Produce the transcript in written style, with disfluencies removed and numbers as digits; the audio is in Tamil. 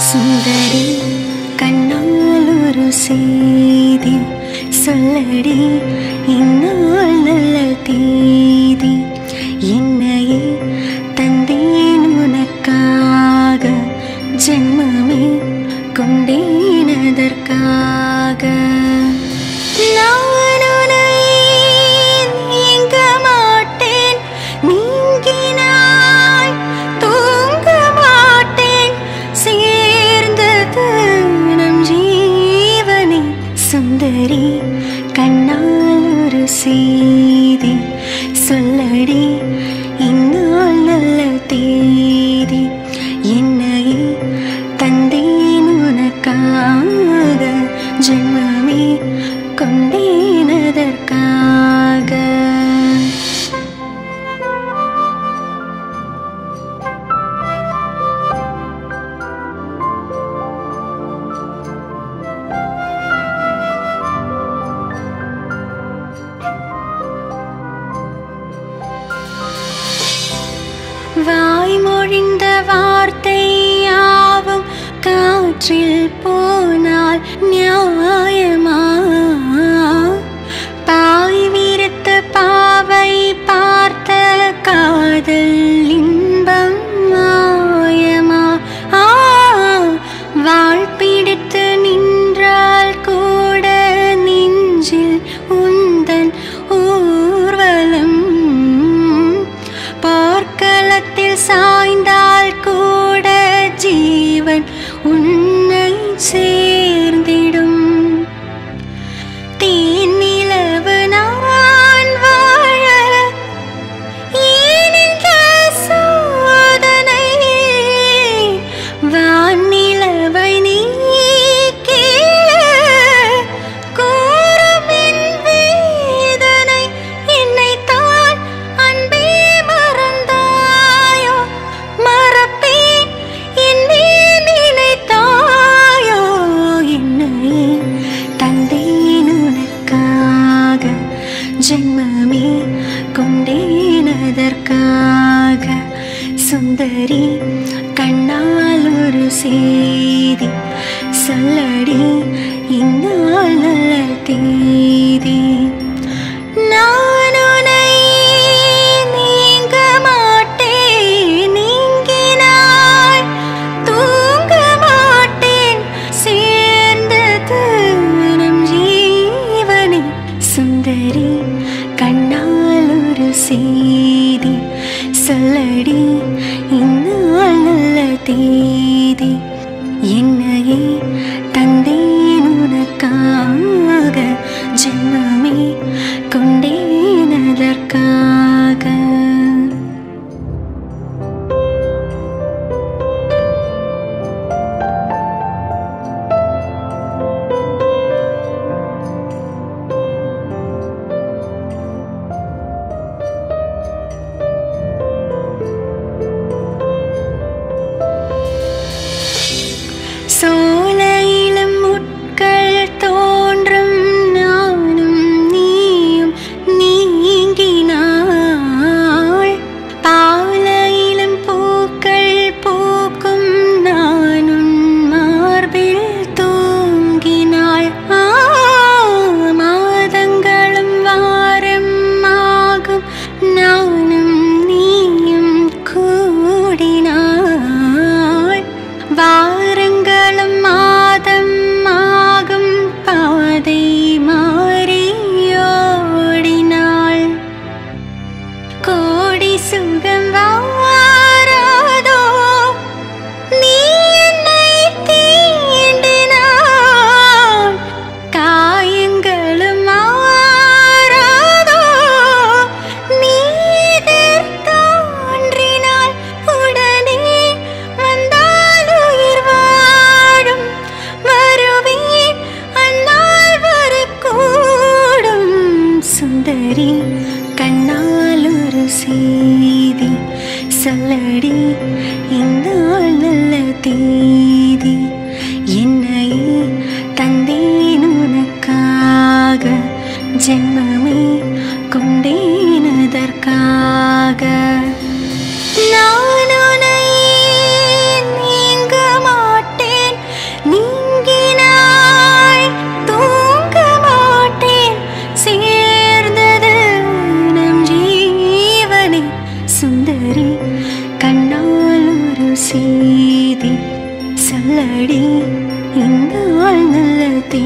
சுந்தரி கண்ணால் ஒரு செய்தி சொல்லடி, இந்நாள் நல்ல தேதி. என்னையே தந்தேன் உனக்காக, ஜென்மமே கொண்டேன் அதற்காக. நான் உன்னை நீங்க மாட்டேன், நீங்கினாய் தூங்க மாட்டேன், சேர்ந்தது நம் ஜீவனே. சுந்தரி கண்ணால் ஒரு செய்தி சொல்லடி, இந்நாள் நல்ல தேதி. என்னையே தந்தேன் உனக்காக, ஜென்மமே கொண்டேன் அதற்காக. வாய்மொழிந்த வார்த்தை யாவும் காற்றில் போனால் நியாயமா? பாய் விரித்த பாவை பார்த்த காதல் இன்பம் மாயமா? வாழ் பிடித்து நின்றால் கூட நெஞ்சில் உந்தன் ஊர்வலம், போர்க்களத்தில் சாய்ந்தால் கூட ஜீவன் உன்னை சேர்ந்திடும். தேனிலவு நான் வாழ ஏன் இந்த சோதனை? வானிலவை நீ கேள கூறும் என் வேதனை. என்னைத்தான் அன்பே மறந்தாயோ, மறப்பேன் என்னே நினைத்தாயோ. என்னை தந்தேன் உனக்காக, ஜென்மமே கொண்டேன் அதற்காக. சுந்தரி கண்ணால் ஒரு செய்தி சொல்லடி, இந்நாள் நல்ல தேதி. நான் உன்னை நீங்க மாட்டேன், நீங்கினாய் தூங்க மாட்டேன், சேர்ந்தது நம் ஜீவனே. சுந்தரி கண்ணால் ஒரு செய்தி சொல்லடி, இந்நாள் நல்ல தேதி. என்னையே தந்தேன் உனக்காக, ஜென்மமே கொண்டேன் அதற்காக. சோலையிலும் முட்கள் தோன்றும் நானும் நீயும் நீங்கினாள், பாலையிலும் பூக்கள் பூக்கும் நானும் மார்பில் தூங்கினாள். மாதங்களும் வாரம் ஆகும் நானும் நீயும் கூடினாள், வாரங்களும் மாதம் ஆகும் பாதை மாறியோடினாள். கோடி சுகம் வாராதோ நீ என்னை தீண்டினாள், காயங்களும் மாறாதோ நீ எதிர் தோன்றினாள். உடனே வந்தால் உயிர் வாழும், வருவேன் அந்நாள் வரக்கூடும். சுந்தரி கண்ணால் ஒரு செய்தி சொல்லடி, இந்நாள் நல்ல தேதி. என்னையே தந்தேன் உனக்காக, ஜென்மமே கொண்டேன் அதற்காக. நான் உன்னை நீங்க மாட்டேன், செய்தி சொல்லடி இந்த நல்ல தீ